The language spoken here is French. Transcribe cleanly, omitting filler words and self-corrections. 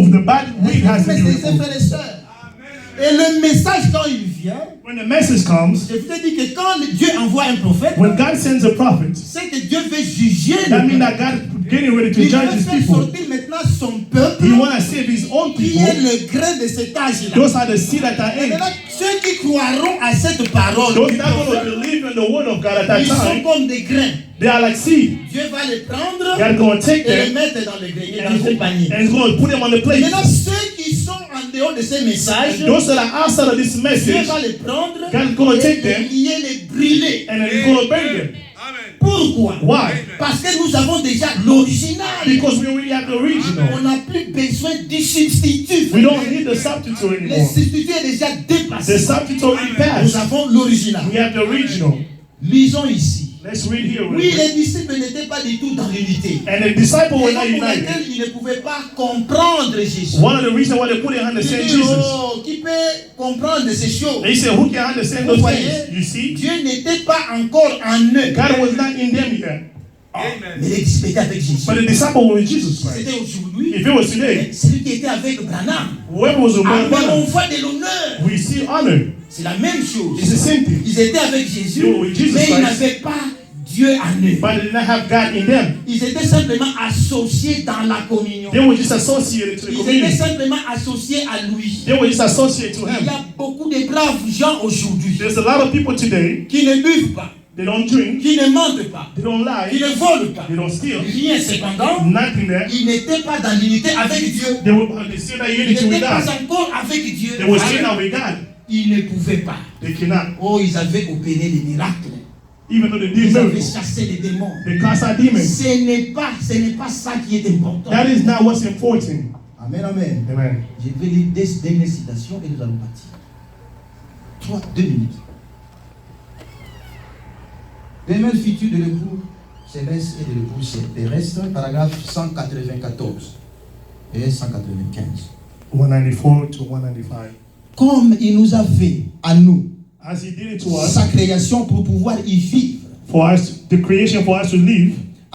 The bad weed has to be removed. Frères et sœurs. Et le message, quand il vient, When the message comes, je vous ai dit que quand Dieu envoie un prophète, when God sends a prophet, c'est que Dieu veut juger that le means peuple. that God is getting ready to Il judge veut his faire people. sortir maintenant son peuple, He wants to save his own qui people. est le grain de cet âge-là. Those are the seed at that Et age. maintenant, ceux qui croiront à cette parole, Those du that are going prophète, to believe in the word of God at that ils sont time, comme des grains. they are like seed. Dieu va les prendre God is going to take et les them mettre dans le grenier, and dans ce panier. He's going to put them on the plate. Maintenant, ceux qui sont en dehors de ces messages, Those that are outside of this Dieu message, va les prendre God is going to et take les them lier, les brûler. and then He's going to burn them. Pourquoi? Why? Parce que nous avons déjà l'original. Because we already have the On original. n'a plus besoin du substitut. We don't need the substitute Le anymore. substitut est déjà The dépassé. substitute already Nous passed. avons l'original. We have the original. Lisons ici. Let's read here. Oui, les disciples n'étaient pas du tout dans l'unité. And the disciples were not Pour united. laquelle ils ne pouvaient pas comprendre Jésus. One of the reasons why they couldn't Ils understand disent, Jesus, oh, qui peut comprendre ces choses? they said, who can understand Vous those voyez, things? You see, Dieu n'était pas encore en eux. God was not in them yet. Mais les disciples étaient avec Jésus. But the disciples were with Jesus Christ. C'était aujourd'hui. If it was today, Celui qui était avec Branham. whoever was around Mais on them, voit de l'honneur. we see honor. C'est la même chose. It's the same thing. Ils étaient avec Jésus, They were with Jesus mais ils Christ. n'avaient pas Dieu en eux. But they did not have God in them. Ils étaient simplement associés dans la communion. They were just associated to the Ils étaient community. simplement associés à lui. They were just associated to Il y Him. a beaucoup de braves gens aujourd'hui There's a lot of people today, qui ne buvent pas, they don't drink, qui ne mentent pas, they don't qui lie, ne volent pas. they don't steal, Rien cependant, nothing there. ils n'étaient pas dans l'unité avec Dieu. They still not Ils unity with n'étaient pas God. encore avec Dieu. They were still not with God. Ils ne pouvaient pas. They cannot. Oh, ils avaient opéré des miracles. Even though they did Ils avaient miracles, chassé les démons. they cast out demons. Ce n'est pas ça qui est important. That is not what's important. Amen, amen. Amen. Je vais lire des dernières citations et nous allons partir. 2 minutes. Demain, le futur de l'époux céleste et de l'époux terrestre, paragraphe 194 et 195. 194 to 195. Comme il nous a fait à nous As He did it to us, sa création pour pouvoir y vivre. for us, the creation for us to live,